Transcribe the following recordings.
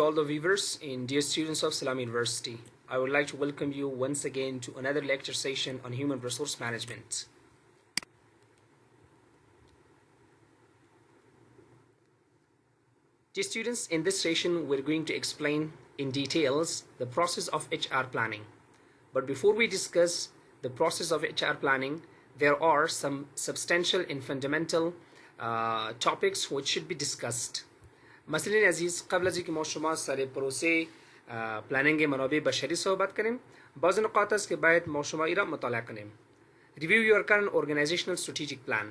All the viewers and dear students of Salam University, I would like to welcome you once again to another lecture session on human resource management. Dear students, in this session we're going to explain in details the process of HR planning. But before we discuss the process of HR planning, there are some substantial and fundamental topics which should be discussed. مثلا عزیز قبل از اینکه ما شما سر پروسه پلنینگ منابع بشری صحبت کنیم بعض نکات است که باید ما شما ایرا مطالعه کنیم. Review your current organizational strategic plan.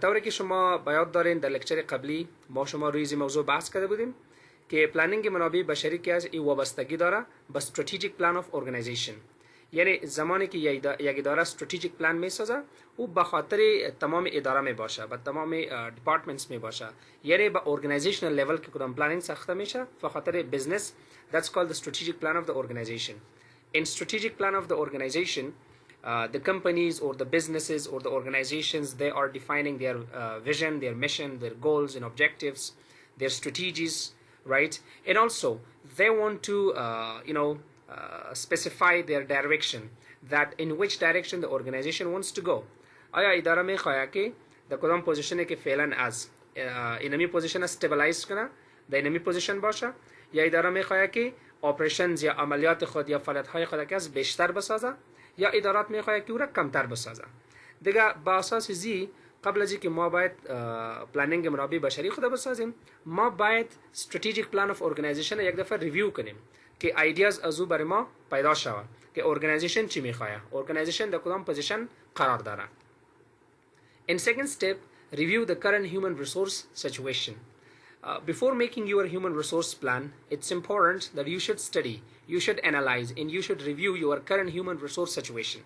طوری که شما باید دارین در لکچر قبلی ما شما روی این موضوع بحث کرده بودیم که پلنینگ منابع بشری که از این وابستگی داره به strategic plan of organization. یعنی زمانی که یک اداره استراتژیک پلان میسازه او به خاطر تمام اداره می باشه به تمام دیپارتمنتس می باشه یعنی به organizational level که کدام پلانینگ ساخته میشه به خاطر business. That's called the strategic plan of the organization. In strategic plan of the organization, the companies or the businesses or the organizations, they are defining their vision, their mission, their goals and objectives, their strategies, right? And also they want to specify their direction, that in which direction the organization wants to go. آیا اداره میخواد که در کدام پوزیشنی که فعلا از اینمی پوزیشن استابیلایز کنه در اینمی پوزیشن باشه یا اداره میخواد که اپریشنز یا عملیات خود یا فعالیت های خود که از بیشتر بسازه یا ادارات میخواد که او را کمتر بسازه. دیگه با اساس زی قبل از اینکه ما باید پلنینگ منابع بشری خود بسازیم ما باید strategic plan of organization یک دفعه ریویو کنیم که ایدیاز از او برای ما پیدا شود که ارگانیزیشن چی میخواد، ارگانیزیشن در کدام پوزیشن قرار داره. In second step, review the current human resource situation. Before making your human resource plan, it's important that you should study, you should analyze, and you should review your current human resource situation.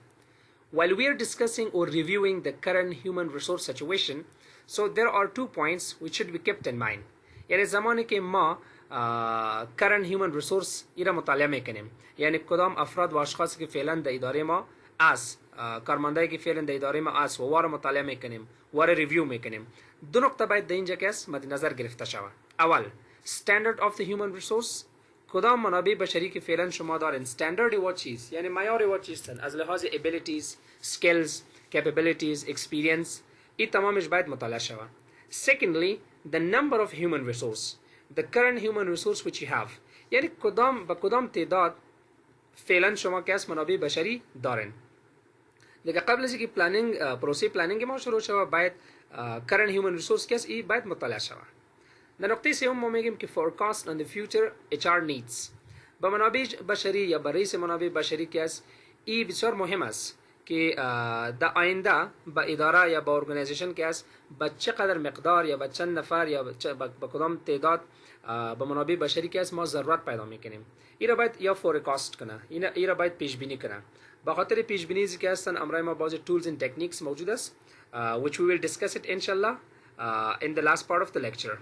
While we are discussing or reviewing the current human resource situation, so there are 2 points which should be kept in mind. یعنی زمانی که ما current human resource ایرا مطالعه میکنیم یعنی کدام افراد و اشخاصی که فعلا در اداره ما از کارمندایی که فعلا در اداره ما از و وارا مطالعه میکنیم وارا ریویو میکنیم دو نقطه باید در اینجا که است مد نظر گرفته شود. اول standard of the human resource، کدام منابع بشری که فعلا شما دارین standard و چیز یعنی معیار و چیزن از لحاظ abilities, skills, capabilities, experience این تمامش باید مطالعه شود. Secondly, the number of human resource, the current human resource which you have. یعنی کدام تعداد فعلا شما که از منابع بشری دارین. دیگه قبل از اینکه پروسه پلنینگ ما شروع شود باید current human resource که است ای باید مطالعه شود. در نقطه سوم ما میگیم که forecast on the future HR needs. با منابع بشری یا با رئیس منابع بشری که است ای بسیار مهم است که در آینده با اداره یا با ارگانیزیشن که است با چقدر مقدار یا با چند نفر یا با کدام تعداد با منابع بشری که است ما ضرورت پیدا میکنیم. این را باید یا فورکاست کنه این را باید پیش بینی کنه. با خاطر پیش بینی که هستن امرای ما بعضی tools and techniques موجود است which we will discuss it inshallah in the last part of the lecture.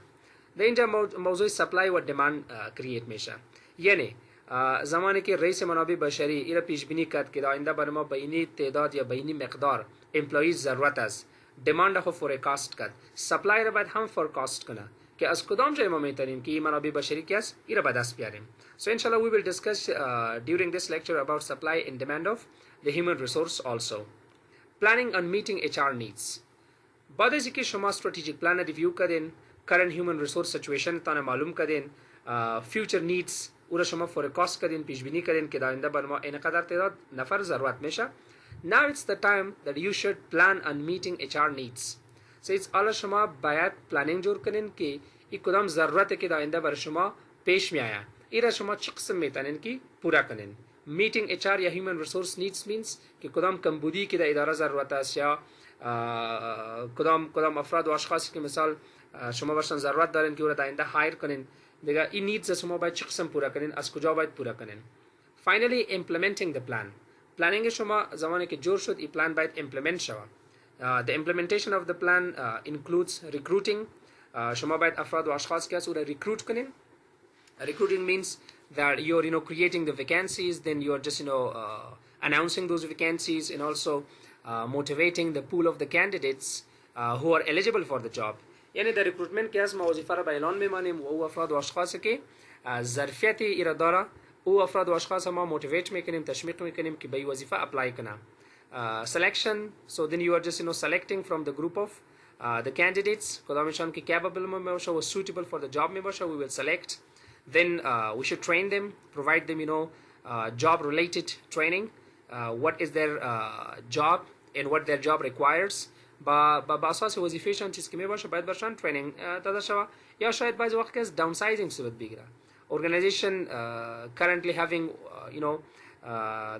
در اینجا موضوع سپلای و دیماند کرییت میشه. یعنی زمانی که رئیس منابع بشری ایرا پیش بینی کرد که در آینده برای ما به اینی تعداد یا به اینی مقدار امپلویز ضرورت است دیماند خو فورکاست کرد سپلای را باید هم فورکاست کنه که از کدام جای ما میتونیم که این منابع بشری که است ایرا به دست بیاریم. So inshallah we will discuss during this lecture about supply and demand of the human resource also. Planning on meeting HR needs. بعد از اینکه شما strategic plan ریویو کردین current human resource situation تانه معلوم کردین future needs او را شما فورکاست کردین پیش بینی کردین که در آینده بر ما اینقدر تعداد نفر ضرورت میشه. Now it's the time that you should plan on meeting HR needs. So it's all شما باید پلانینگ جور کنین که این کدام ضرورت که در آینده بر شما پیش می آید این را شما چه قسم میتونین که پورا کنین. Meeting HR یا human resource needs means که کدام کمبودی که در اداره ضرورت است یا کدام افراد و اشخاصی که مثال شما برشان ضرورت دارین که او را در آینده هایر کنین. دیگه این نیدز شما باید چه قسم پورا کنین از کجا باید پورا کنین. Finally implementing the plan. پلانینگ شما زمانی که جور شد این پلان باید implement شود. The implementation of the plan includes recruiting. شما باید افراد و اشخاص که از او را recruit کنین. Recruiting means that you're creating the vacancies, then you're just announcing those vacancies and also motivating the pool of the candidates who are eligible for the job. یعنی در ریکروتمنت که از ما وظیفه را به اعلان میمانیم و او افراد و اشخاصی که ظرفیت ایرا داره او افراد و اشخاص ما موتیویت میکنیم تشویق میکنیم که به این وظیفه اپلای کنه. Selection, so then you are just selecting from the group of the candidates کدامشان که capable می باشه و suitable for the job می باشه we will select. Then we should train them, provide them job related training, what is their job and what their job requires. با اساس وظیفهشان چیز که می باشه باید برشان ترینینگ داده شود. یا شاید بعضی وقت که downsizing صورت بگیره. Organization currently having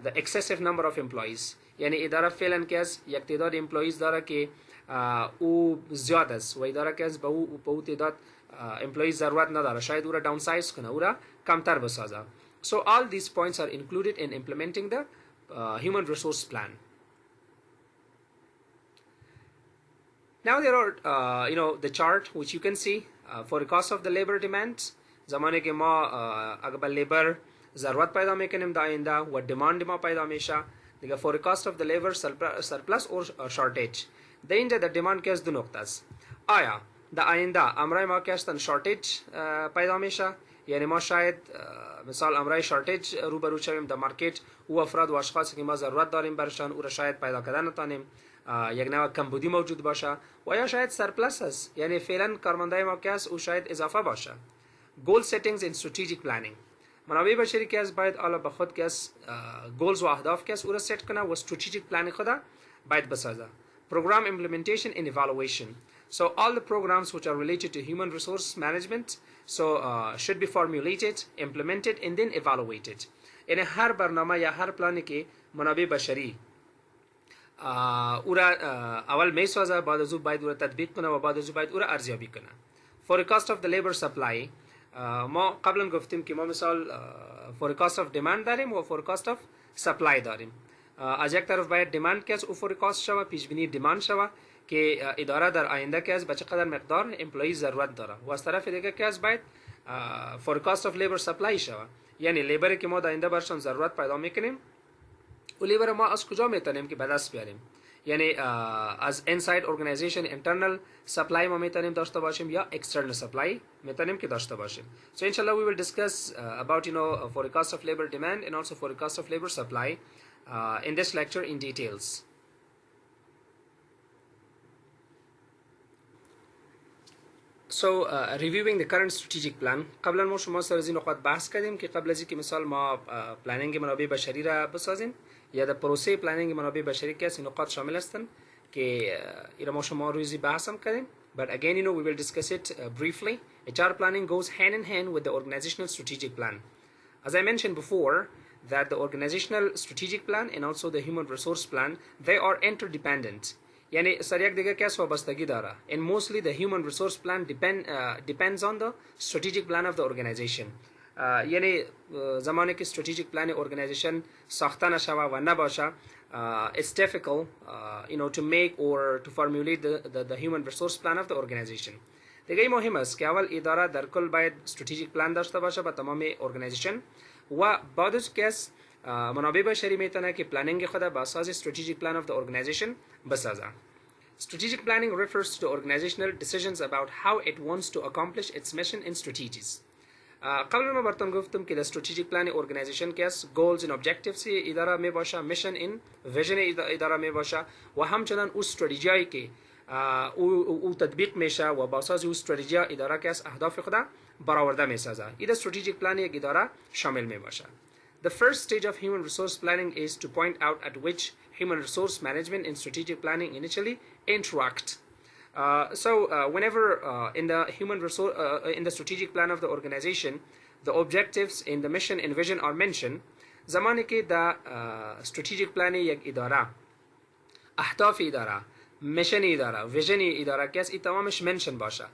the excessive number of employees یعنی اداره فعلا که از یک تعداد employees داره که او زیاد است و اداره که از به او تعداد employees ضرورت نداره شاید او را downsize کنه او را کمتر بسازه. So all these points are included in implementing the human resource plan. Now there are the chart which you can see for the cost of the labor demands. زمانی که ما اگر به لیبر ضرورت پیدا میکنیم در آینده و دیماند ما پیدا میشه دیگه for the cost of the labor surplus or shortage در اینجا در دیماند که از دو نقطه است. آیا در آینده امرای ما که هستن شورتیج پیدا میشه یعنی ما شاید مثال امرای شورتیج روبرو شویم در مارکت او افراد و اشخاصی که ما ضرورت داریم برشان او را شاید پیدا کردن نتانیم یک نوع کمبودی موجود باشه و یا شاید سرپلس است یعنی فعلا کارمندای ما که است او شاید اضافه باشه. Goal settings and strategic planning منابع بشری که از باید حالا به خود که از goals و اهداف که از او را ست کنه و strategic planning خود باید بسازه. Program implementation and evaluation. So all the programs which are related to human resource management should be formulated, implemented and then evaluated. یعنی هر برنامه یا هر پلانی که منابع بشری او را اول می سازه بعد از او باید او را تطبیق کنه و بعد از او باید او را ارزیابی کنه. For the cost of the labor supply ما قبلا گفتیم که ما مثال for the cost of demand داریم و for the cost of supply داریم. از یک طرف باید دیماند که از او for the cost شوه پیش بینی دیماند شوه که اداره در آینده که از به چقدر مقدار امپلوی ضرورت داره و از طرف دیگه که از باید for the cost of labor supply شوه یعنی لیبری که ما در آینده برشان ضرورت پیدا میکنیم و لیبر ما از کجا میتونیم که به دست بیاریم یعنی از inside organization internal supply ما میتونیم داشته باشیم یا external supply میتونیم که داشته باشیم. So inshallah we will discuss about for the cost of labor demand and also for the cost of labor supply in this lecture in details. So reviewing the current strategic plan قبلا ما شما سر از این نقاط بحث کردیم که قبل از اینکه مثال ما پلنینگ منابع بشری را بسازیم یا در پروسه پلنینگ منابع بشری که این نقاط شامل هستند که اینا ما شما روزی بحث هم کردیم. But again we will discuss it briefly. HR planning goes hand in hand with the organizational strategic plan. As I mentioned before that the organizational strategic plan and also the human resource plan they are interdependent. یعنی سر یک دیگه کس وابستگی داره and mostly the human resource plan depends on the strategic plan of the organization. یعنی زمانی که strategic plan organization ساخته نشوه و نباشه it's difficult to make or to formulate the human resource plan of the organization. دیگه مهم است که اول اداره در کل باید strategic plan داشته باشه با تمام organization و بعد از که منابع بشری میتونه که پلنینگ خود با اساس strategic plan of the organization بسازه. Strategic planning refers to the organizational decisions about how it wants to accomplish its mission and strategies. قبل ما براتون گفتم که the strategic plan organization که از goals and objectives اداره می باشه mission and vision اداره می باشه و همچنان او استراتژی که او تطبیق میشه و با اساس او استراتژی اداره که از اهداف خود برآورده میسازه. این strategic plan یک اداره شامل می باشه. The first stage of human resource planning is to point out at which human resource management and strategic planning initially interact. Whenever in the human resource in the strategic plan of the organization, the objectives and the mission and vision are mentioned. زمانی که در strategic plan یک اداره اهداف اداره mission اداره vision اداره که این تمامش mention باشه.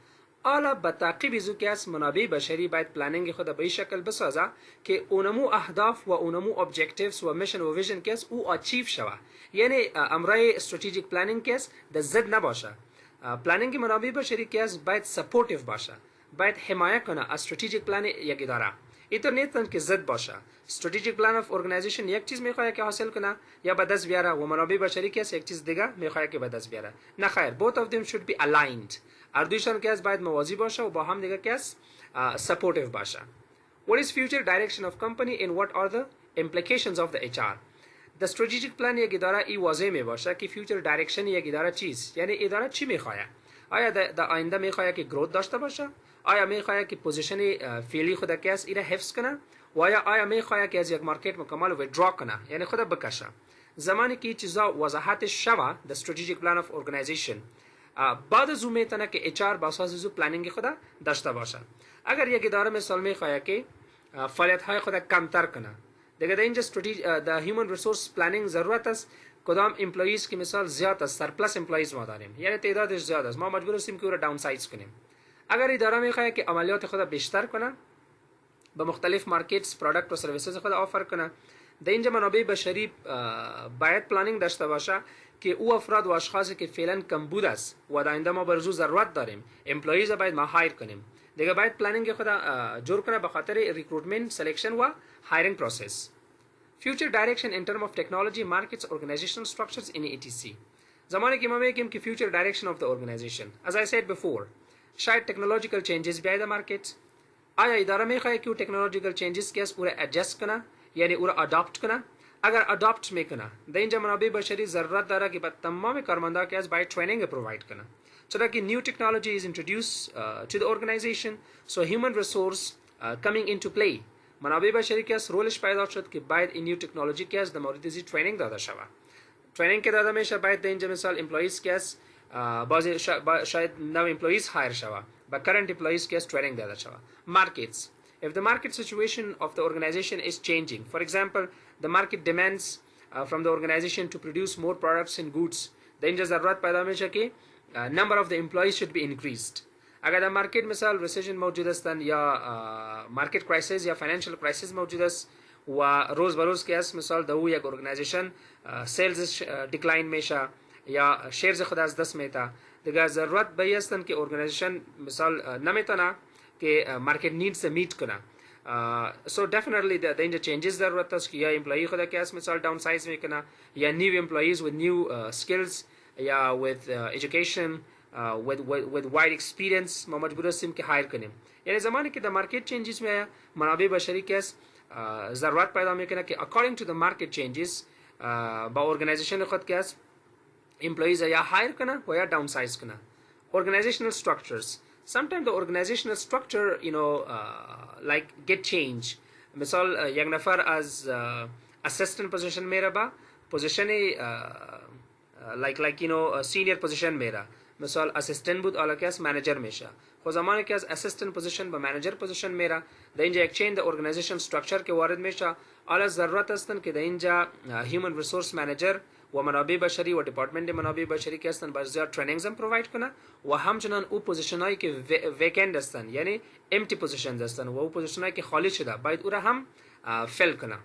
حالا به تعقیب از او که از منابع بشری باید پلنینگ خود به این شکل بسازه که اونمو اهداف و اونمو objectives و mission و vision که از او اچیو شوه یعنی امرای strategic planning که از در ضد نباشه. پلنینگ منابع بشری که از باید سپورتیو باشه باید حمایه کنه از strategic plan یک اداره اینطور نیستن که ضد باشه. strategic plan of organization یک چیز میخواد که حاصل کنه یا به دست بیاره و منابع بشری که از یک چیز دیگه میخواد که به دست بیاره. نه خیر both of them should be aligned. اردویشان که از باید موازی باشه و با هم دیگه که از سپورتیو باشه. What is future direction of company and what are the implications of the HR? The strategic plan یک اداره ای واضح می باشه که future direction یک اداره چیست، یعنی اداره چی میخواد. آیا در آینده میخواد که growth داشته باشه؟ آیا میخواد که پوزیشن فعلی خود که است ایره حفظ کنه؟ و آیا میخواد که از یک مارکت مکمل withdraw کنه، یعنی خود بکشه. زمانی که این چیزا وضاحتش شوه the strategic plan of organization، بعد از اون میتونه که HR با اساس از پلنینگ خود داشته باشه. اگر یک اداره مثال میخواد که فعالیت های خود کمتر کنه، دیگه در اینجا the human resource planning ضرورت است کدام امپلویز که مثال زیاد است، سرپلس امپلویز ما داریم، یعنی تعدادش زیاد است، ما مجبور هستیم که او را داون سایز کنیم. اگر اداره میخواد که عملیات خود بیشتر کنه، به مختلف مارکتس پروداکت و سرویسز خود آفر کنه، در اینجا منابع بشری باید پلانینگ داشته باشه که او افراد و اشخاصی که فعلا کمبود است و در آینده ما برزو ضرورت داریم امپلویز باید ما هایر کنیم. دیگه باید پلانینگ خود جور کنه به خاطر ریکروتمنت، سلیکشن و هایرینگ پروسس. Future direction in terms of technology, markets, organizational structures in etc. زمانی که ما میگیم که future direction of the organization, as I said before, شاید technological changes بیاید در مارکت. آیا اداره میخواد که technological changes که است او را adjust کنه، یعنی او را adopt کنه؟ اگر adopt میکنه، در اینجا منابع بشری ضرورت داره که به تمام کارمندا که است باید training provide کنه. چرا که new technology is introduced to the organization, so human resource coming into play. منابع بشری که است رولش پیدا شد که باید این نیو تکنولوژی که است در مورد ازی ترینینگ داده شود. ترینینگ که داده میشه باید در اینجا مثال امپلویز که است بعضی شاید نو امپلویز هایر شود، با کرنت امپلویز که است ترینینگ داده شود. Markets. If the market situation of the organization is changing, for example, the market demands from the organization to produce more products and goods, در اینجا ضرورت پیدا میشه که number of the employees should be increased. اگر در مارکت مثال ریسیشن موجود است یا مارکت کرایسیس یا فاینانشل کرایسیس موجود است و روز به روز که است مثال در یک ارگانیزیشن سیلز دیکلاین میشه یا شیرز خود از دست میته، دیگه ضرورت به است که ارگانیزیشن مثال نمیتونه که مارکت نیدز میت کنه. So definitely the danger changes ضرورت است که یا امپلوی خود که است مثال داون سایز میکنه یا نیو امپلویز with new skills یا with education with wide experience ما مجبور هستیم که هایر کنیم. یعنی زمانی که در مارکت چینجز میاد منابع بشری که است ضرورت پیدا میکنه که according to the market changes با ارگانیزیشن خود که است امپلویز یا هایر کنه و یا داون سایز کنه. Organizational structures. Sometimes the organizational structure like get change. مثال یک نفر از assistant position میره با position like senior position میره، مثال اسیستنت بود حالا که از منیجر میشه. خب زمانی که از اسیستنت پوزیشن به منیجر پوزیشن میره در اینجا یک چین د ارگانیزیشن استراکچر که وارد میشه، حالا ضرورت هستن که در اینجا هیومن ریسورس منیجر و منابع بشری و دپارتمنت منابع بشری که هستن باید زیاد ترینینگز هم پروواید کنه و همچنان او پوزیشن هایی که ویکند هستن یعنی امتی پوزیشنز هستن و او پوزیشن هایی که خالی شده باید او را هم فیل کنه.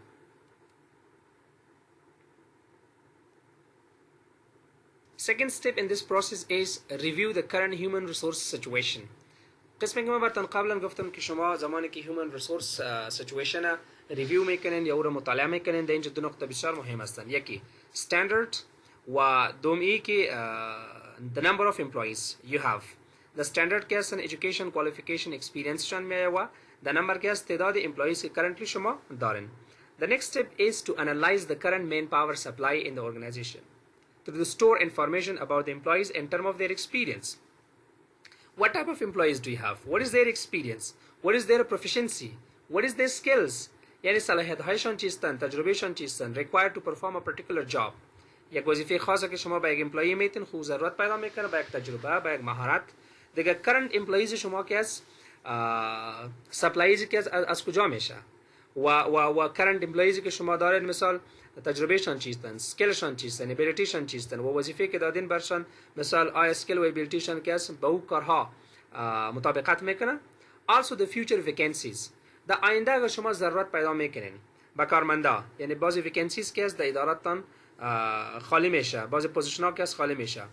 Second step in this process is review the current human resource situation. قسمی که من براتون قبلا گفتم که شما زمانی که human resource situation ریویو میکنین یا او را مطالعه میکنین در اینجا دو نقطه بسیار مهم هستند. یکی standard و دومی که the number of employees you have. The standard که هستن education, qualification, experience شان میایه و the number که هست تعداد employees که currently شما دارین. The next step is to analyze the current manpower supply in the organization, to store information about the employees in terms of their experience. What type of employees do you have? What is their experience? What is their proficiency? What is their skills? یعنی صلاحیت هایشان چیستن، تجربهشان چیستن required to perform a particular job. یک وظیفه خاصه که شما با یک امپلوی میتین خوب ضرورت پیدا میکنه با یک تجربه با یک مهارت. دیگه current employees شما که از سپلایز که از کجا میشه و current employees که شما دارید مثال تجربهشان چیستن، سکیلشان چیستن، ابیلیتیشان چیستن و وظیفه که دادین برشان مثال آیا سکیل و ابیلیتیشان که است با او کارها مطابقت میکنه. Also the future vacancies. در آینده اگر شما ضرورت پیدا میکنین با کارمندا یعنی بعضی ویکنسیز که است در اداراتتان خالی میشه، بعضی پوزیشن ها که است خالی میشه.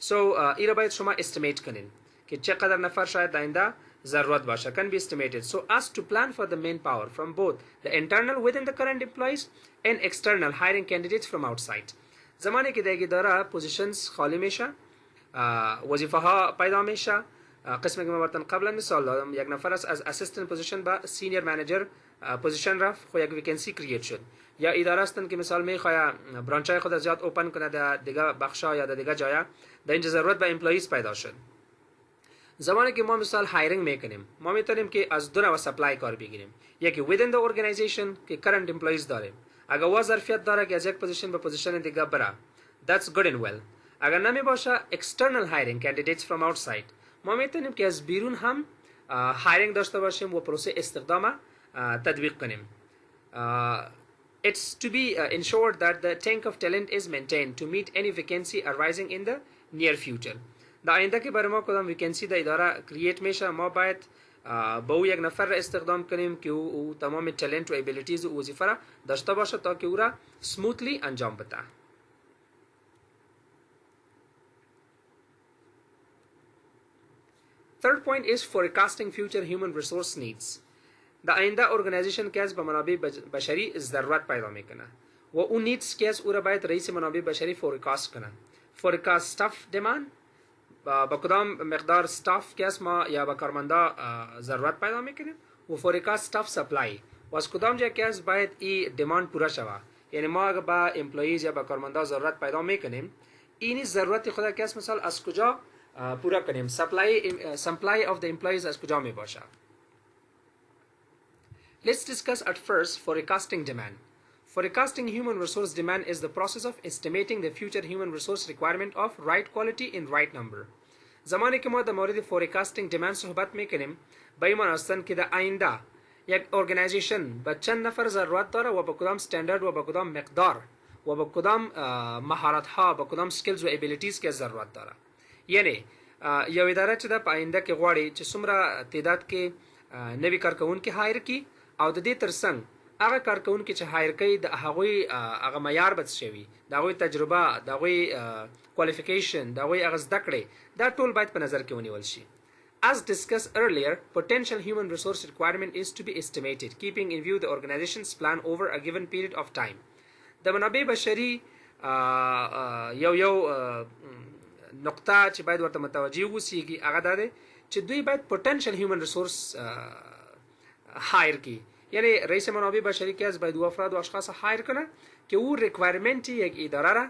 So این را باید شما استیمیت کنین که چقدر نفر شاید در آینده ضرورت باشه. Can be estimated so as to plan for the manpower from both the internal within the current employees and external hiring candidates from outside. زمانی که در اداره پوزیشنز خالی میشه، وظیفه ها پیدا میشه، قسمی که ما براتون قبلا مثال دادم، یک نفر است از اسیستنت پوزیشن به سینیر منیجر پوزیشن رفت، خو یک ویکنسی کرییت شد. یا اداره هستن که مثال میخواد برانچای خود از زیاد اوپن کنه در دیگه بخشا یا در دیگه جایا، در اینجا ضرورت به امپلویز پیدا شد. زمانی که ما مثال هایرینگ میکنیم، ما میتونیم که از دو نوع سپلای کار بگیریم. یکی within the organization که current employees داره، اگر وا ظرفیت داره که از یک پوزیشن به پوزیشن دیگه بره، that's good and well. اگر نمی باشه external hiring candidates from outside، ما میتونیم که از بیرون هم هایرینگ داشته باشیم و پروسه استخدام تطبیق کنیم. It's to be ensured that the tank of talent is maintained to meet any vacancy arising in the near future. در آینده که برای ما کدام ویکنسی در اداره کرییت میشه، ما باید با او یک نفر را استخدام کنیم که او تمام talent و ابیلیتیز و وظیفه را داشته باشه تا که او را سموتلی انجام بده. Third point is forecasting future human resource needs. در آینده ارگانیزیشن که از به منابع بشری ضرورت پیدا میکنه و اون نیدز که از او را باید رئیس منابع بشری فورکاست کنه. فورکاست استاف دیماند، با کدام مقدار استاف که از ما یا با کارمندا ضرورت پیدا میکنیم، و فورکاست استاف سپلای و از کدام جای که از باید این دیماند پورا شوه. یعنی ما اگر با امپلویز یا با کارمندا ضرورت پیدا میکنیم، این ضرورت خود که از مثال از کجا پورا کنیم، سپلای of the employees از کجا می باشه. Let's discuss at first forecasting demand. Forecasting human resource demand is the process of estimating the future human resource requirement of right quality in right number. زمانی که ما در مورد forecasting demand صحبت میکنیم، به این معنی است که در آینده یک ارگانیزیشن به چند نفر ضرورت داره و به کدام استاندارد و به کدام مقدار و به کدام مهارت ها، به کدام سکیلز و ابیلیتیز که ضرورت داره. یعنی یو اداره چې د آینده کې غواړي چې څومره تعداد کې نوی کارکونکي هایر کی، او د دې ترڅنګ هغه کارکونکي چې هایر کوي د هغوی هغه معیار بد شوي، د هغوی تجربه، د هغوی کوالیفیکیشن، د هغوی هغه زده کړې، دا ټول باید په نظر کې ونیول شي. As discussed earlier, potential human resource requirement is to be estimated, keeping in view the organization's plan over a given period of time. د منابع بشري یو نقطه چې باید ورته متوجه اوسیږي هغه دا دی چې دوی باید پوتنشل هیومن ریسورس هایر کی. یعنی رئیس منابع بشری که از باید او افراد و اشخاص هایر کنه که او ریکوایرمنت یک اداره را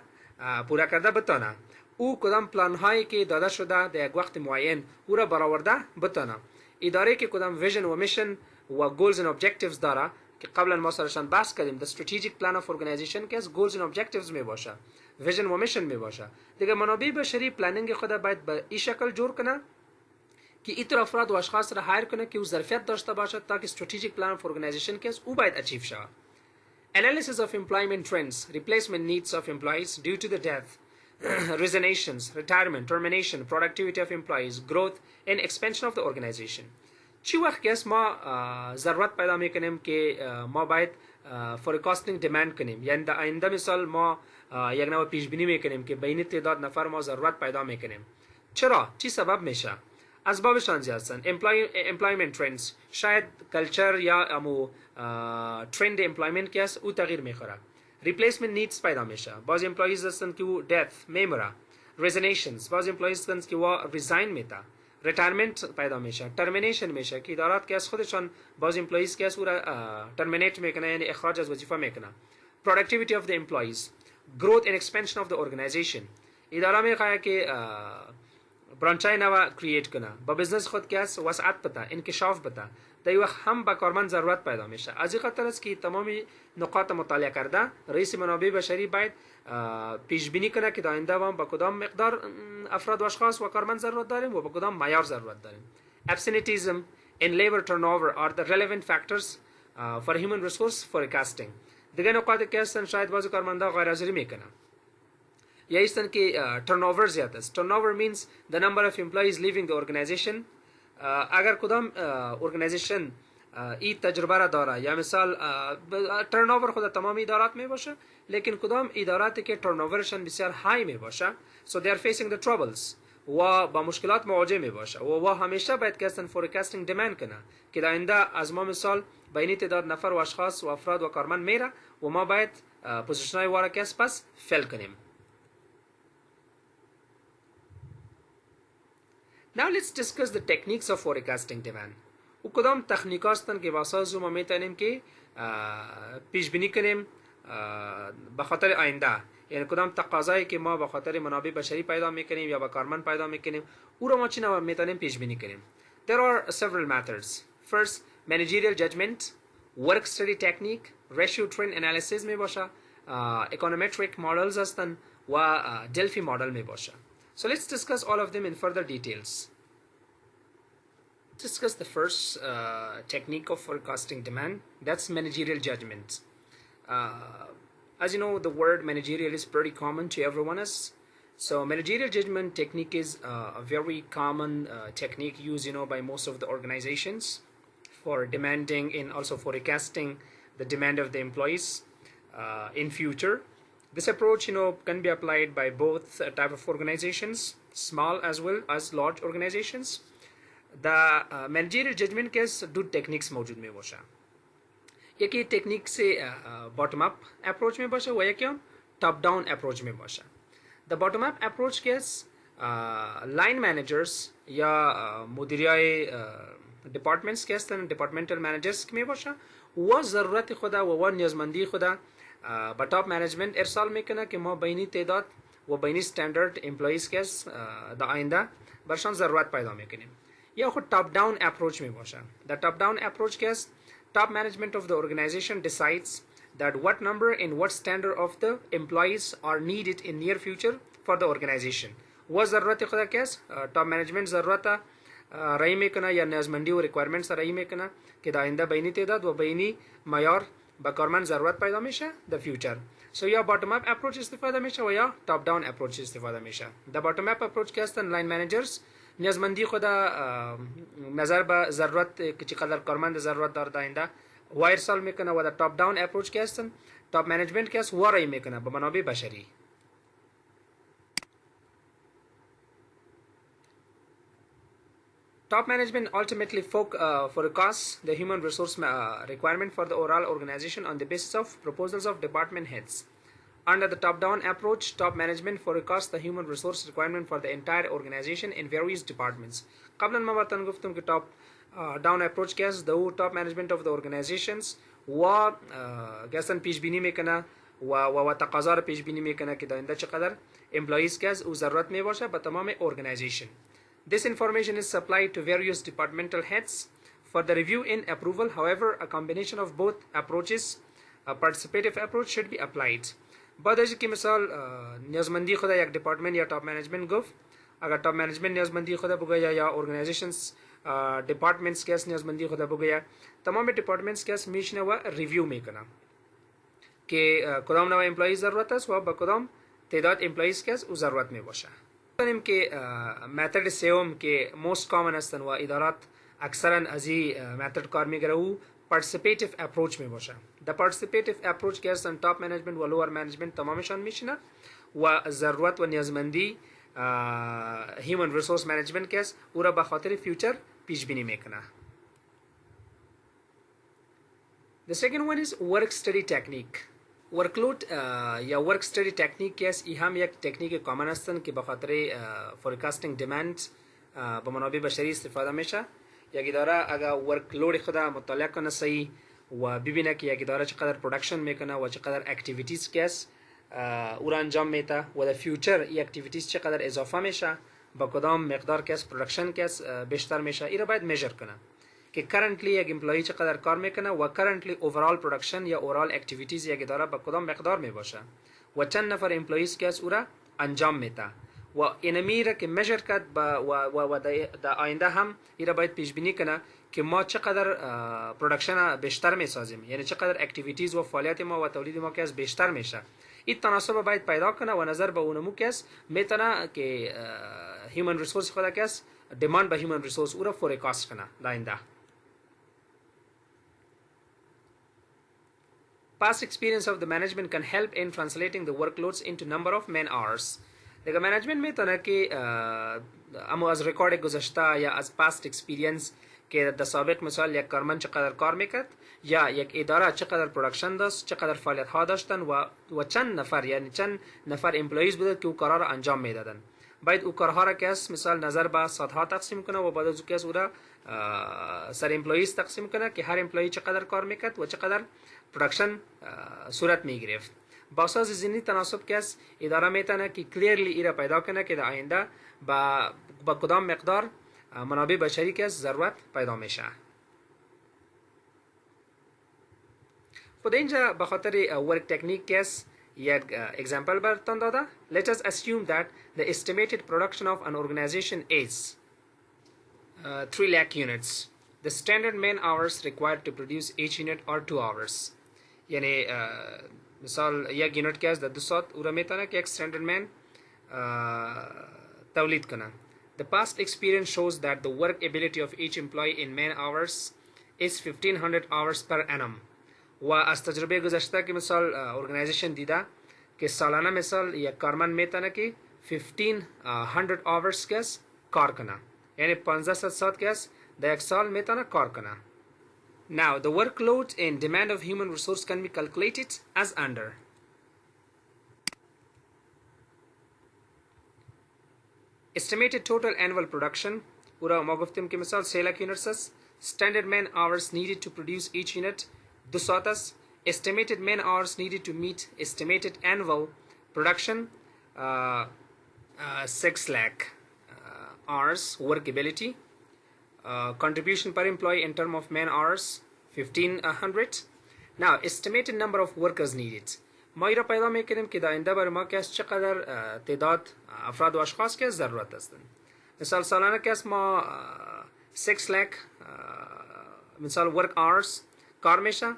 پورا کرده بتانه، او کدام پلان هایی که داده شده در یک وقت معین او را برآورده بتانه. اداره که کدام ویژن و میشن و گولز اند ابجکتیوز داره که قبلا ما سرشان بحث کردیم، the strategic plan of organization که از گولز اند ابجکتیوز می باشه، ویژن و میشن می باشه. دیگه منابع بشری پلانینگ خود باید به این شکل جور کنه که ایتر افراد و اشخاص را هایر کنه که او ظرفیت داشته باشد تا که strategic plan of organization که او باید اچیو شود. Analysis of employment trends, replacement needs of employees due to the death, resignations, retirement, termination, productivity of employees, growth and expansion of the organization. چی وقت که ما ضرورت پیدا میکنیم که ما باید forecasting demand کنیم، یعنی در آینده مثال ما یک نوع پیش بینی میکنیم که بین تعداد نفر ما ضرورت پیدا میکنیم. چرا؟ چی سبب میشه؟ اسبابشان زیاد هستند. employment trends، شاید کلچر یا امو ترند امپلایمنت که است او تغییر میخوره. replacement needs پیدا میشه. بعضی امپلاییز هستند که او death میمره. resignations، بعضی امپلاییز هستند که او resign میته. retirement پیدا میشه. termination میشه که ادارات که از خودشان بعضی امپلاییز که از او را terminate میکنه، یعنی اخراج از وظیفه میکنه. productivity of the employees، growth and expansion of the organization، اداره میخواد که برانچای نوا کرییت کنه، با بزنس خود که است وسعت بده، انکشاف بده، در وقت هم با کارمند ضرورت پیدا میشه. از این خاطر است که تمامی نقاط مطالعه کرده رئیس منابع بشری باید پیش بینی کنه که در آینده ما با کدام مقدار افراد و اشخاص و کارمند ضرورت داریم و با کدام معیار ضرورت داریم. absenteeism and labor turnover are the relevant factors for human resource forecasting. دیگه نقاط که هستن شاید بعضی کارمندا غیر حاضری میکنه یا ایستن که turnover زیاد است. turnover means the number of employees leaving the organization. اگر کدام ارگانیزیشن این تجربه را داره، یا مثال turnover خود تمام ادارات می باشه، لیکن کدام اداراتی که turnoverشان بسیار های می باشه، so they are facing the troubles و با مشکلات مواجه می باشه و همیشه باید که هستن forecasting demand کنه که در آینده از ما مثال بین تعداد نفر و اشخاص و افراد و کارمند میره و ما باید پوزیشن های واره که پس فیل کنیم. Now let's discuss the techniques of forecasting demand. و کدام تکنیک هستند که واسه ما میتونیم که پیش بینی کنیم به خاطر آینده، یعنی کدام تقاضایی که ما به خاطر منابع بشری پیدا میکنیم یا به کارمند پیدا میکنیم او رو ما چی میتونیم پیش بینی کنیم. There are several methods. First, managerial judgment, work study technique, ratio trend analysis می باشه، econometric models هستند و Delphi model می باشه. So let's discuss all of them in further details. Let's discuss the first technique of forecasting demand. That's managerial judgment. As you know, the word managerial is pretty common to everyone else. So managerial judgment technique is a very common technique used, by most of the organizations for demanding and also forecasting the demand of the employees in future. This approach, can be applied by both type of organizations, small as well as large organizations. The managerial judgment case दो techniques मौजूद में बोशा, एक ये technique से bottom up approach में बोशा, वो एक top down approach में बोशा. The bottom up approach case line managers या मुदीरियाए departments case तन departmental managers में बोशा, वो ज़रूरत खुदा वो नियज़मंदी खुदा top management इरसाल में कना कि माँ बहनी तेदाद वो बहनी standard employees case द आइंदा बरशान ज़रूरत पैदा में कने या खुद top down approach में बोशा. The top down approach case top management of the organization decides that what number and what standard of the employees are needed in near future for the organization. वो ज़रूरत खुदा case top management ज़रूरत रही में कना या नियज़मंदी वो requirements रही में कना कि द आइंदा बहनी तेदाद वो बहनी मायार बकरमन ज़रूरत पैदा मिशा the future. So या bottom up approach इस्तेफादा मिशा व या top down approach इस्तेफादा Misha. The bottom up approach क्या है line managers नियज़मंदी खुदा नज़र बा ज़रूरत किसी कदर करमन ज़रूरत दार दाइंदा वायर साल में कना वादा top down approach क्या है top management क्या है वाराई में कना बमनोबी बशरी. Top management ultimately forecasts the human resource requirement for the overall organization on the basis of proposals of department heads. Under the top-down approach, top management forecasts the human resource requirement for the entire organization in various departments. قبلا ما باتن گفتم که top down approach क्या है the top management of the organizations و گستن پیش بینی میکنه و تقاضا رو پیش بینی میکنه که داینده چقدر employees क्या है و ضرورت می باشه به تمام organization. This information is supplied to various departmental heads for the review and approval. However, a combination of both approaches, a participative approach, should be applied. बाद की मिसाल नियज़मंदी खुदा एक department या top management गुफ अगर top management नियज़मंदी खुदा हो गया या ऑर्गेनाइजेशंस डिपार्टमेंट्स कैस नियज़मंदी खुदा हो गया तमाम डिपार्टमेंट्स कैस मीशन हुआ रिव्यू में करना कि कदम नवा एम्प्लॉइज ज़रूरत है स्वाब बकदम तेदाद एम्प्लॉइज कैस उस ज़रूरत में बशा तनिम के मेथड सेवम के मोस्ट कॉमन अस्तन व इदारात अक्सरन अजी मेथड कार में गरऊ participative approach में बोशा. The participative approach क्या है top management व lower management तमाम शान मिशना व ज़रूरत व नियज़मंदी human resource management क्या है उरा बखातिर future पीछ बिनी में करना. The second one is work study technique. Workload या work study technique क्या है इहाम एक technique common अस्तन कि बखातिर forecasting demand बमनाबी बशरी इस्तेफादा मिशा या इदारा अगर वर्कलोड खुदा मुतल्ला करना सही व बिबिना कि या इदारा चक़दर प्रोडक्शन में करना व चक़दर एक्टिविटीज़ कैस उरा अंजाम में था व द फ्यूचर ये एक्टिविटीज़ चक़दर इज़ाफ़ा में शा बकदम मकदार कैस प्रोडक्शन कैस बेशतर में शा इरा बाद मेजर करना कि करंटली एक एम्प्लॉई चक़दर कार में करना व करंटली ओवरऑल प्रोडक्शन या ओवरऑल एक्टिविटीज़ या इदारा बकदम मकदार में बशा व चंद नफर एम्प्लॉइज़ कैस उरा अंजाम में था و اینمیره که measure کرد و در آینده هم ایره باید پیش بینی کنه که ما چقدر پرودکشن بیشتر میسازیم، یعنی چقدر اکتیویتیز و فعالیت ما و تولید ما که از بیشتر میشه. این تناسب باید پیدا کنه و نظر به اونمو که است میتونه که هیومن ریسورس خود که است دیماند به هیومن ریسورس او را فورکاست کنه آینده. Past experience of the management can help in translating the workloads into number of man hours. देखो मैनेजमेंट में तो ना कि हम आज रिकॉर्ड गुज़श्ता या आज पास्ट एक्सपीरियंस के दसाबिक मिसाल या करमन चक़दर कार में करत या एक इदारा चक़दर प्रोडक्शन दस चक़दर फ़ालियत हा दश्तन व चंद नफ़र यानी चंद नफ़र एम्प्लॉइज़ बदल क्यों करार अंजाम में Dadan باید او کارها را که است مثال نظر به ساعتها تقسیم کنه و بعد از که است او را سر امپلویز تقسیم کنه که هر امپلوی چقدر کار میکرد و چقدر پروداکشن صورت میگرفت. با اساس ذهنی تناسب که است اداره میتونه که کلیرلی ایرا پیدا کنه که در آینده با کدام مقدار منابع بشری که است ضرورت پیدا میشه. خود اینجا به خاطر ورک تکنیک که است یک example براتون داده. Let us assume that the estimated production of an organization is 3 lakh units. The standard man hours required to produce each unit are 2 hours. یعنی مثال یک یونت که است در 2 ساعت او را میتونه که یک standard man تولید کنه. The past experience shows that the work ability of each employee in man hours is 1500 hours per annum. و از تجربه گذشته که مثال ارگانیزیشن دیده که سالانه مثال یک کارمند میتونه که 1500 hours که کار کنه، یعنی 1500 ساعت که در یک سال میتونه کار کنه. Now the workload and demand of human resource can be calculated as under. Estimated total annual production پورا ما گفتیم که مثال 3 lakh units است. Standard man hours needed to produce each unit 2 ساعت است. Estimated man hours needed to meet estimated annual production 6 lakh hours workability. Contribution per employee in term of man hours 1500. Now estimated number of workers needed. ما ایرا پیدا میکنیم که در آینده برای ما که از چقدر تعداد افراد و اشخاص که ضرورت هستند. مثال سالانه که از ما 6 lakh مثال work hours کار میشه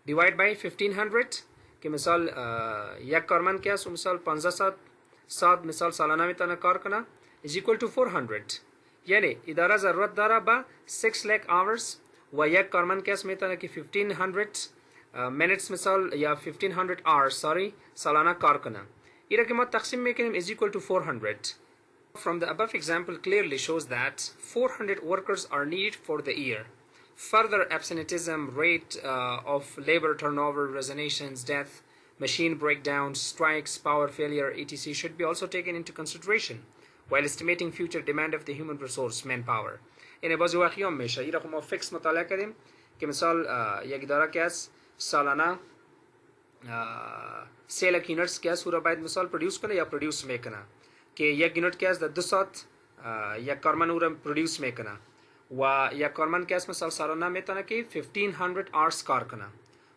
divide by 1500 که مثال یک کارمند که است مثال 1500 ساعت مثال سالانه میتونه کار کنه is equal to 400. یعنی اداره ضرورت داره با 6 lakh hours و یک کارمند که است میتونه که 1500 minutes مثال یا 1500 hours سالانه کار کنه. ایرا که ما تقسیم میکنیم is equal to 400. From the above example clearly shows that 400 workers are needed for the year. Further, absenteeism, rate of labor turnover, resignations, death, machine breakdowns, strikes, power failure, etc. should be also taken into consideration while estimating future demand of the human resource, manpower. این بازی واقعی میشه. ایرا که ما فیکس مطالعه کردیم که مثال یک اداره که است سالانه 3 lakh units که است او را باید مثال پرودیوس کنه یا پرودیوس میکنه که یک یونت که است در 2 ساعت یک کارمند او را پرودیوس میکنه و یک کارمند که است مثال سالانه میتونه که 1500 hours کار کنه.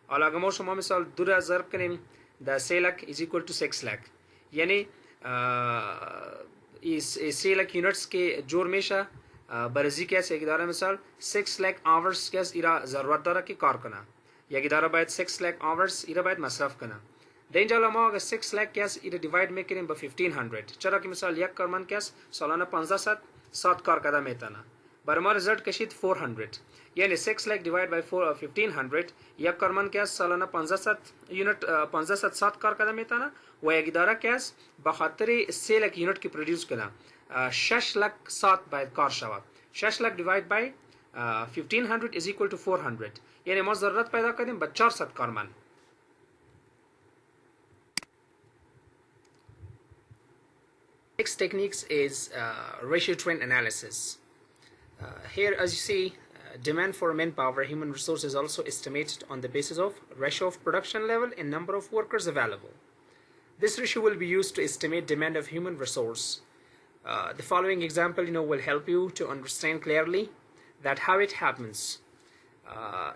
حالا اگر ما شما مثال 2 را ضرب کنیم در 3 lakh is equal to 6 lakh یعنی 3 lakh units که جور میشه برزی که است یک اداره مثال 6 lakh hours که است ایرا ضرورت داره که کار کنه. یک اداره باید 6 lakh hours ایرا باید مصرف کنه. در اینجا ما اگر 6 lakh که است ایرا دیواید میکنیم با 1500 چرا که مثال یک کارمند که است سالانه 1500 ساعت کار کرده میتونه. برای ما رزلت کشید 400 یعنی 6 lakh divided by 1500 یک کارمند که است سالانه 1500 یونت 1500 ساعت کار کرده میتونه و یک اداره که است به خاطر 3 lakh یونت که پرودیوس کنه 6 lakh ساعت باید کار شود. 6 lakh divided by 1500 is equal to 400 یعنی ما ضرورت پیدا کردیم با 400 کارمند. Next techniques is ratio trend analysis. Here as you see demand for manpower human resource is also estimated on the basis of ratio of production level and number of workers available. This ratio will be used to estimate demand of human resource. The following example will help you to understand clearly that how it happens.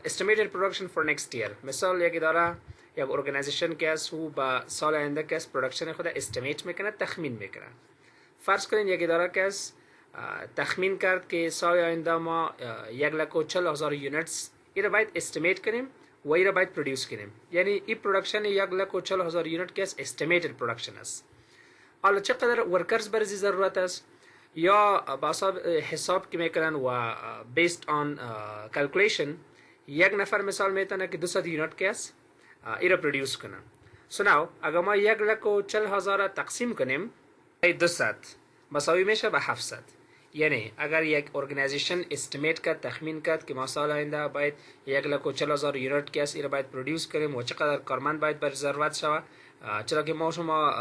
Estimated production for next year. مثال یک اداره یک organization که است او با سال آینده که است production خود استیمیت میکنه تخمین میکنه. فرض کنید یک اداره که است تخمین کرد که سال آینده ما 1,40,000 یونتس ایره باید استیمیت کنیم و ایره باید پرودیوس کنیم. یعنی این پرودکشن 1,40,000 یونت که است استیمیتد پرودکشن است. حالا چقدر ورکرز برزی ضرورت است یا با حساب که میکنن و based on calculation یک نفر مثال میتونه که 200 یونت که است ایره پرودیوس کنه. So now اگر ما 1,40,000 تقسیم کنیم 200 مساوی میشه به 700. یعنی اگر یک ارگانیزیشن استیمیت کرد تخمین کرد که ما سال آینده باید 1,40,000 یونت که است ایره باید پرودیوس کنیم و چقدر کارمند باید بر ضرورت شود چرا که ما شما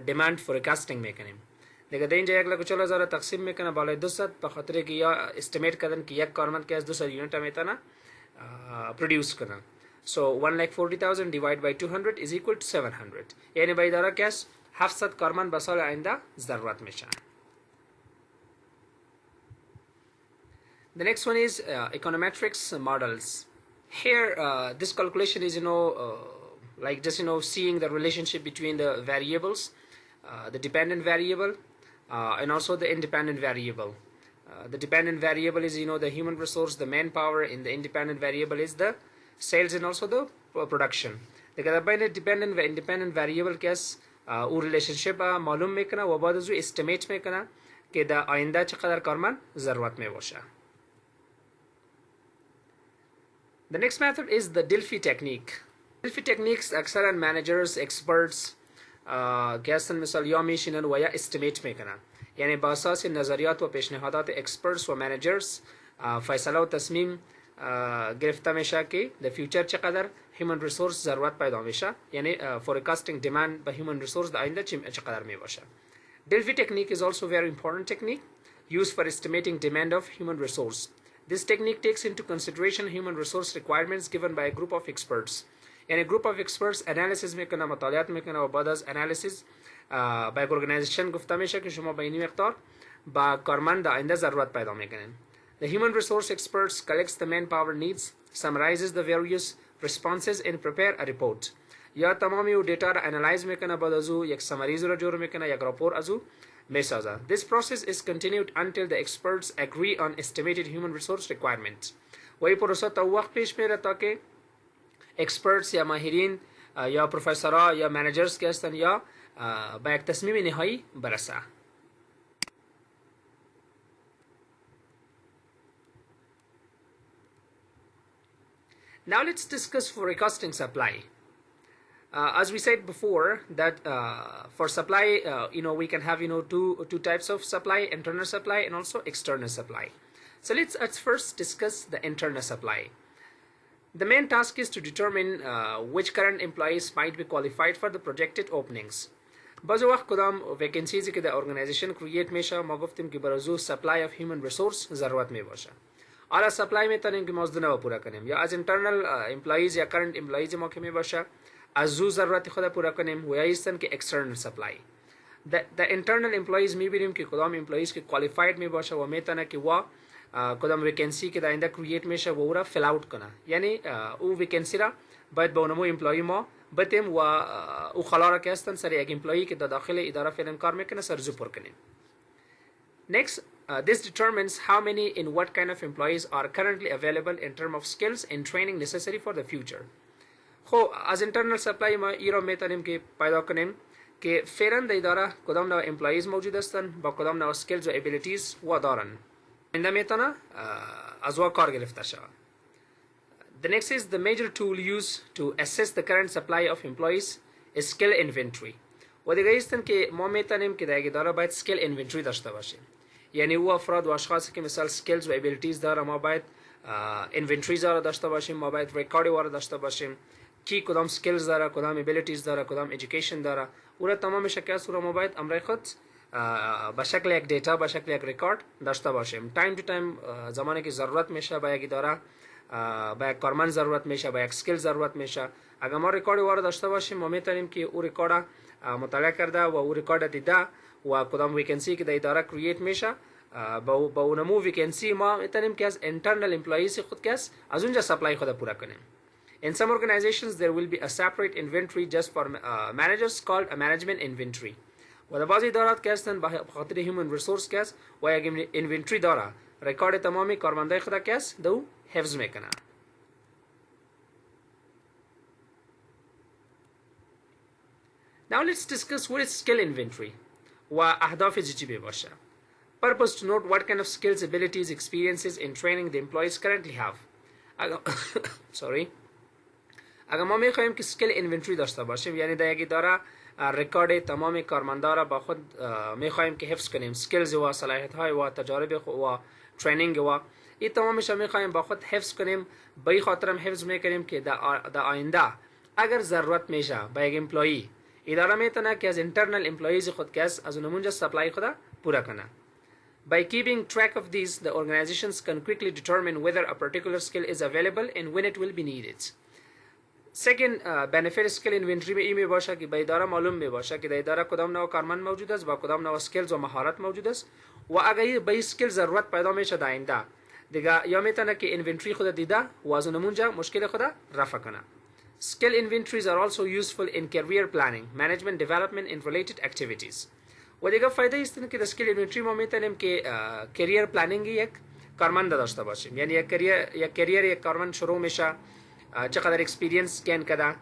demand forecasting میکنیم. دیگه در اینجا 1,40,000 تقسیم میکنه بالای 200 به خاطر که یا استیمیت کردن که یک کارمند که از 200 یونیت میتونه پرودیوس کنه. So 1,40,000 divided by 200 is equal to 700. یعنی به اداره که 700 کارمند به سال آینده ضرورت میشه. The next one is econometrics models. Here, this calculation is, like just, seeing the relationship between the variables, the dependent variable, and also the independent variable. The dependent variable is, the human resource, the manpower, and the independent variable is the sales and also the production. The dependent and independent variable case, वो relationship मालूम में करना वो बाद जो estimate में करना कि द आइंदा चक़दर कारमान ज़रूरत में वोशा. The next method is the Delphi technique. Delphi techniques अक्सर managers, experts कैसन मिसाल यामी शिनन वया estimate में करना यानी बासास नज़रियात व पेशनहादात experts व managers फैसला व तस्मीम गिरफ्ता हमेशा कि the future चक़दर human resource ज़रूरत पैदा हमेशा यानी forecasting demand by human resource the आइंदा चक़दर में वशा. Delphi technique is also very important technique used for estimating demand of human resource. This technique takes into consideration human resource requirements given by a group of experts. In a group of experts, analysis में करना मतालियात में करना और बाद analysis by organization Gupta में शक शुमा बैनी मक़दार बा कारमंद आइंदा ज़रूरत पैदा में करें. The human resource experts collects the manpower needs, summarizes the various responses and prepare a report. या तमामी वो data analyze में करना बाद अज़ू एक summary ज़रूर जोर में करना एक report अज़ू Mesaza. This process is continued until the experts agree on estimated human resource requirements. वही प्रोसेस तब वक्त पेश में रहता कि experts या माहिरीन या प्रोफेसरा या managers के अस्तन या बैक तस्मीम निहाई बरसा. Now let's discuss forecasting supply. As we said before that for supply we can have two types of supply, internal supply and also external supply. So let's first discuss the internal supply. The main task is to determine which current employees might be qualified for the projected openings. बाज़ वक्त कदम vacancies के the organization create मेशा मगफ्तिम की बरज़ू supply of human resource ज़रूरत में वशा. आला supply में तनिम की मौजूदा व पूरा करें या as internal employees या current employees मौके में वशा अज़ू ज़रूरत खुदा पूरा करें वो याइस्तन के external supply. The internal employees में भी कि कदम employees के qualified में वशा वो में तना कि वो कदम vacancy के दाइंदा create में शा वो उरा fill out करना यानी वो vacancy रा बाद बोनमो employee मो बतेम वो खलारा के अस्तन सर एक employee के दाखिले इदारा फिलन कार में करना सर ज़ुपर करें. Next, this determines how many and what kind of employees are currently available in terms of skills and training necessary for the future. हो as internal supply में इरो में तनिम के पैदा करें कि फेरन द इदारा कदम ना employees मौजूद अस्तन बकदम ना skills व abilities वो दारन इंदा में तना अज़वा कार गिरफ्तार शवा. The next is the major tool used to assess the current supply of employees is skill inventory. وده इस्तन के मोमें तनिम के दायगे दारा बायत skill inventory दर्शता बाशे यानी वो अफराद वाशखास के मिसाल skills व abilities दारा मा बायत inventory दारा दर्शता बाशे मा बायत record वारा दर्शता बाशे की कदम skills दारा कदम abilities दारा कदम education दारा उरा तमाम शक्या सूरा मा बायत अमरे खुद बशक्ल एक data बशक्ल एक record दर्शता बाशे time to time ज़माने की ज़रूरत में शा बायगी दारा बायक कारमान ज़रूरत में शा बायक skills ज़रूरत में शा अगर मा record वारा दर्शता बाशे मोमें तनिम की वो recorda مطالعه کرده و او ریکارد دیده و کدام ویکنسی که در اداره کرییت میشه با اونمو ویکنسی ما میتونیم که از internal employees خود که از اونجا سپلای خود پورا کنیم. In some organizations there will be a separate inventory just for managers called a management inventory. و در بعضی ادارات که هستن به خاطر human resource که است و یک inventory داره ریکارد تمامی کارمندای خود که است دو حفظ میکنه. Now let's discuss what is skill inventory. وأهداف الجي باشا. Purpose to note what kind of skills, abilities, experiences, and training the employees currently have. Sorry. اگر ما میخوایم که skill inventory داشته باشیم یعنی در یک اداره رکورد تمام کارمندان را با خود میخوایم که حفظ کنیم skills و صلاحیت های و تجارب و training و این تمامش میخوایم با خود حفظ کنیم به خاطر هم حفظ میکنیم که در آینده اگر ضرورت میشه با یک employee اداره میتونه که از internal employees خود که از اونمونجا سپلای خود پورا کنه. By keeping track of these, the organizations can quickly determine whether a particular skill is available and when it will be needed. Second benefit skill inventory में ये باشه که به اداره معلوم می باشه که در اداره کدام نوع کارمند موجود است با کدام نوع skills و مهارت موجود است و اگر به skill ضرورت پیدا میشه در آینده دیگه یا میتونه که inventory خود دیده و از اونمونجا مشکل خود رفع کنه. Skill inventories are also useful in career planning, management development and related activities. و دیگه فایده است که در اسکیل اینونتری ما میتونیم که کریر پلانینگ یک کارمند داشته باشیم. یعنی یک کریر یک کارمند شروع میشه چقدر اکسپریانس گین کرده،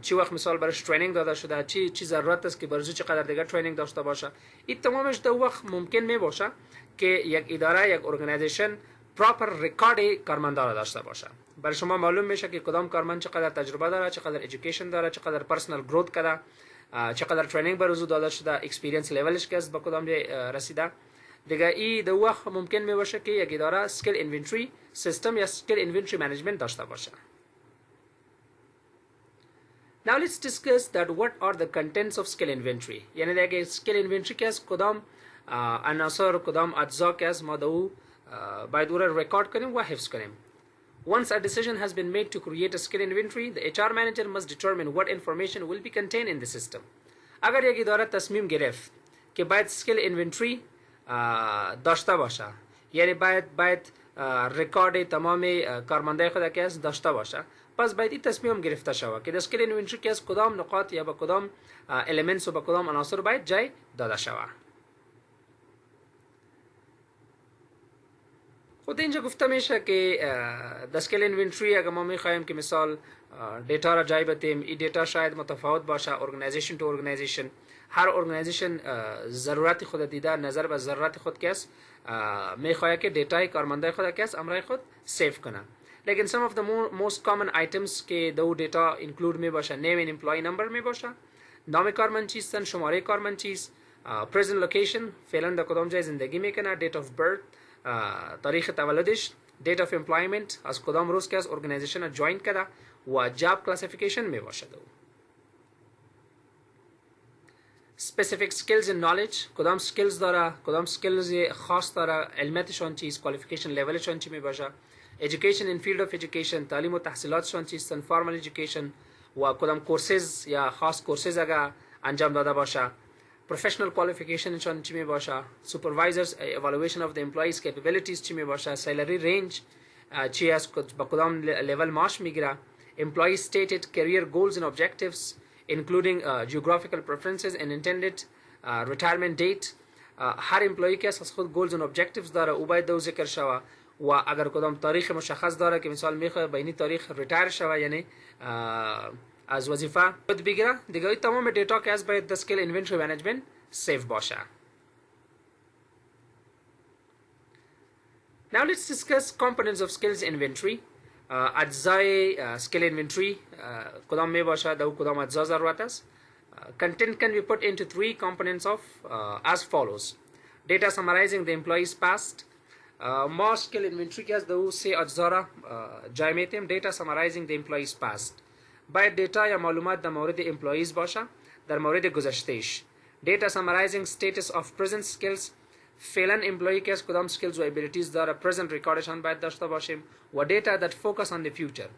چی وقت مثال برش ترینینگ داده شده، چی ضرورت است که برش چقدر دیگه ترینینگ داشته باشه. این تمامش در وقت ممکن می باشه که یک اداره یک ارگانایزیشن پراپر ریکارد کارمندا را داشته باشه. برای شما معلوم میشه که کدام کارمند چقدر تجربه داره، چقدر ادویکیشن داره، چقدر پرسونال گروث کرده، چقدر ترینینگ بر وضو داده شده، اکسپریانس لیولش که است با کدام رسیده. دیگه ای در وقت ممکن می باشه که یک اداره سکیل اینونتری سیستم یا سکیل اینونتری منیجمنت داشته باشه. Now let's discuss that what are the contents of skill inventory. یعنی دیگه سکیل اینونتری که است کدام عناصر کدام اجزا که است ما دو باید او را ریکارد کنیم و حفظ کنیم. Once a decision has been made to create a skill inventory, the HR manager must determine what information will be contained in the system. اگر یک اداره تصمیم گرفت که باید سکیل اینونتری داشته باشه، یعنی باید ریکارد تمام کارمندای خود که است داشته باشه، پس باید این تصمیم گرفته شود که اسکیل اینونتری که از کدام نقاط یا با کدام الیمنتس و با کدام عناصر باید جای داده شود. خود اینجا گفته میشه که د اسکیل اینونتری اگر ما میخوایم که مثال دیتا را جای بدیم، این دیتا شاید متفاوت باشه ارگانایزیشن تو ارگانایزیشن. هر ارگانایزیشن ضرورت خود دیده نظر به ضرورت خود که است میخواد که دیتای کارمندای خود که است امرای خود سیو کنه. لیکن some of the most common items که دو دیتا اینکلود می باشه name and employee number می باشه، نام کارمند چیستن، شماره کارمند چیست، present location فعلا در کدام جای زندگی میکنه، date of birth تاریخ تولدش، date of employment از کدام روز که از ارگانایزیشن جوین کرده و job classification می باشه. دو specific skills and knowledge کدام skills داره، کدام skills خاص داره، علمیتشان چیست، qualification levelشان چی می باشه، education in field of education تعلیم و تحصیلاتشان چیستن، formal education و کدام کورسز یا خاص کورسز اگر انجام داده باشه، professional qualification شان چی می باشه، supervisors evaluation of the employees capabilities چی می باشه، salary range چی است با کدام level معاش میگیره، employee stated career goals and objectives including geographical preferences and intended retirement date. هر امپلوی که از خود goals and objectives داره او باید دو ذکر شوه و اگر کدام تاریخ مشخص داره که مثال میخواد به این تاریخ ریتایر شوه یعنی از وظیفه بگیره، دیگه تمام دیتا که از باید اسکیل اینونتری منیجمنت سیو باشه. Now let's discuss components of skills inventory. اجزای skill inventory کدام می باشه دو کدام اجزا ضرورت است. Content can be put into three components of as follows. Data summarizing the employee's past. ما skill inventory که از دو سه اجزا را جای میتیم. Data summarizing the employee's past باید دیتا یا معلومات در مورد employees باشه در مورد گذشتهش. Data summarizing status of present skills فعلا امپلوی که از کدام skills و abilities داره present recordشان باید داشته باشیم و data that focus on the future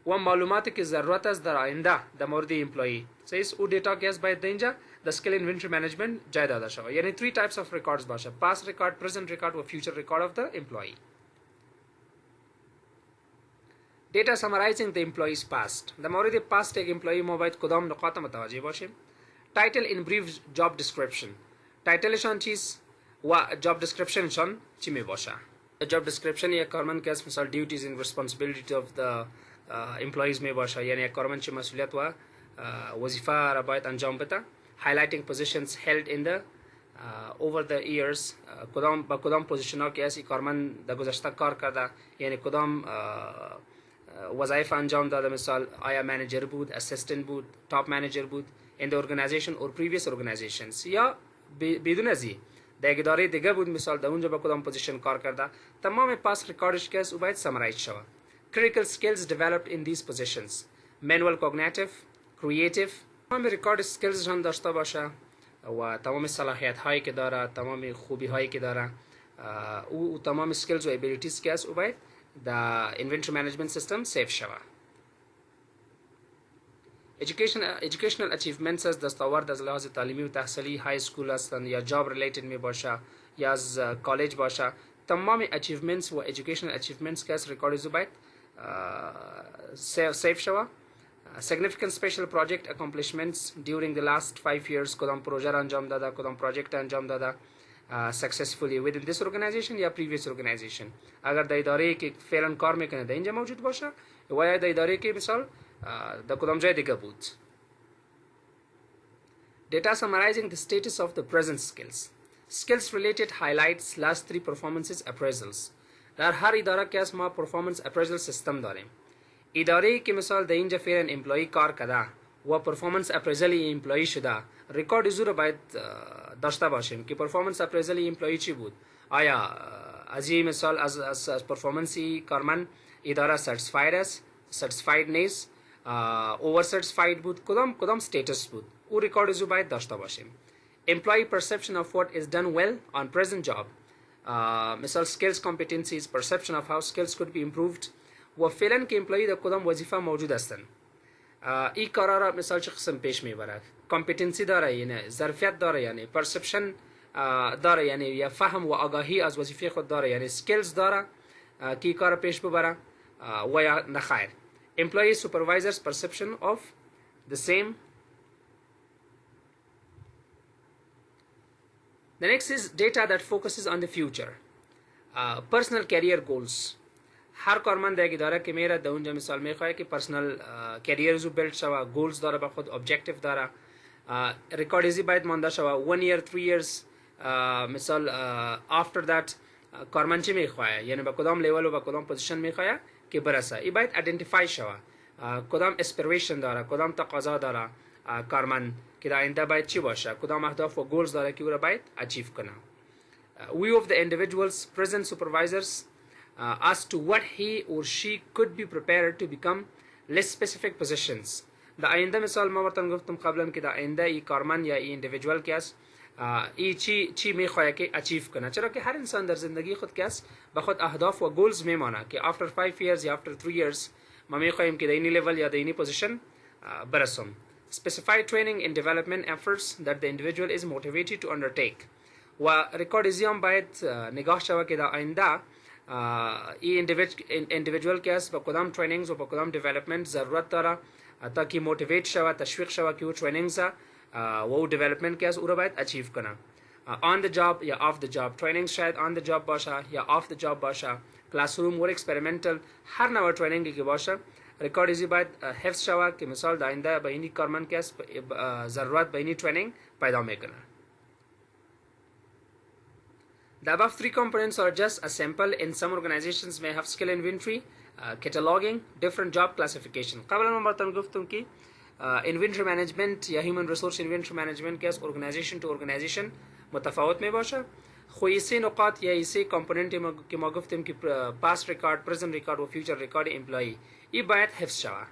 و معلوماتی که ضرورت است در آینده در مورد امپلوی سیس او دیتا که از باید در اینجا the skill inventory management جای داده شود. یعنی three types of records باشه، past record، present record و future record of the employee. Data summarizing the employee's past در مورد past یک امپلوی ما باید کدام نقاط متوجه باشیم. Title in brief job description تایتلشان چیست و job description شان چی می باشه. job description یک کارمند که از مثال duties and responsibility of the employees می باشه، یعنی یک کارمند چی مسئولیت و وظیفه را باید انجام بده. highlighting positions held in the over the years کدام با کدام پوزیشن ها که از این کارمند در گذشته کار کرده، یعنی کدام وظایف انجام داده، مثال آیا منیجر بود، اسیستنت بود، تاپ منیجر بود in the organization or previous organizations یا بدون از این در یک اداره دیگه بود، مثال در اونجا با کدام پوزیشن کار کرده. تمام پاس ریکاردش که او باید سمرایز شود. critical skills developed in these positions manual cognitive creative تمام ریکارد سکیلز هم داشته باشه و تمام صلاحیت هایی که داره، تمام خوبی هایی که داره، او تمام سکیلز و ابیلیتیز که است او باید در انوینتری منیجمنت سیستم سیف شوه. educational achievements از دستاورد از لحاظ تعلیمی و تحصیلی های سکول هستند یا جاب ریلیتد می باشه یا از کالج باشه، تمام achievements و educational achievements که از ریکارد باید سیف شوه. significant special project accomplishments during the last 5 years کدام پروژه را انجام داده، کدام پروژکت انجام داده successfully within this organization یا previous organization. اگر در اداره که فعلا کار میکنه در اینجا موجود باشه و یا در اداره که مثال در کدام جای دیگه بود. Data summarizing the status of the present skills. Skills related highlights last 3 performances appraisals. در هر اداره که از ما performance appraisal system داریم. اداره که مثال در اینجا فعلا امپلوی کار کرده و پرفورمنس اپریزل امپلوی شده، ریکارد زور باید داشته باشیم که پرفورمنس اپریزل امپلوی چی بود. آیا از این مثال از پرفورمنسی کارمند اداره سرتیفاید است، سرتیفاید نیست، اوور سرتیفاید بود، کدام استیتس بود، او ریکارد زور باید داشته باشیم. Employee perception of what is done well on present job. مثال skills competencies, perception of how skills could be improved. و فعلا که امپلوی در کدام وظیفه موجود هستند. این کارا را مثال چه قسم پیش میبرد؟ کامپیتنسی داره یعنی ظرفیت داره، یعنی پرسپشن داره یعنی یا فهم و آگاهی از وظیفه خود داره، یعنی سکیلز داره که این کار پیش ببره و یا نخیر. Employee supervisor's perception of the same. The next is data that focuses on the future. Personal career goals. هر کارمند در اداره که میره در اونجا مثال میخواد که پرسونال کریرز رو بیلد شوه، گولز داره به خود، ابجکتیو داره، ریکاردیزی باید مانده شوه 1 year 3 years مثال after that کارمند چی میخواد، یعنی به کدام لیول و به کدام پوزیشن میخواد که برسه. این باید ایدنتیفای شوه کدام اسپیریشن داره، کدام تقاضا داره کارمند که در آینده باید چی باشه، کدام اهداف و گولز داره که او را باید اچیو کنه. view of the individual's present supervisors as to what he or she could be prepared to become less specific positions. در آینده مثال ما براتون گفتم قبلا که در آینده ای کارمند یا ای اندیویدوال که است ای چی میخواد که اچیو کنه، چرا که هر انسان در زندگی خود که است به خود اهداف و گولز میمانه که after 5 years یا after 3 years ما میخوایم که در این لیول یا در این پوزیشن برسم. Specified training and development efforts that the individual is motivated to undertake. و ریکاردیزیام باید نگاه شود که در آینده این اندیویدوال که است با کدام ترینینگز و با کدام دیولپمنت ضرورت داره تا که موتیویت شود، تشویق شود که او ترینینگز و او دیولپمنت که است او را باید اچیو کنه. on the job یا off the job ترینینگ شاید on the job باشه یا off the job باشه، کلاس روم و اکسپریمنتال هر نوع ترینینگی که باشه ریکاردیزی باید حفظ شود که مثال در آینده به این کارمند که است ضرورت به این ترینینگ پیدا میکنه. The above 3 components are just a sample. In some organizations may have skill inventory, cataloging, different job classification. قبل ما براتون گفتم که inventory management یا human resource inventory management که از organization to organization متفاوت می باشه. خو این 3 نقاط یا این 3 component که ما گفتیم که past record, present record و future record employee این باید حفظ شود.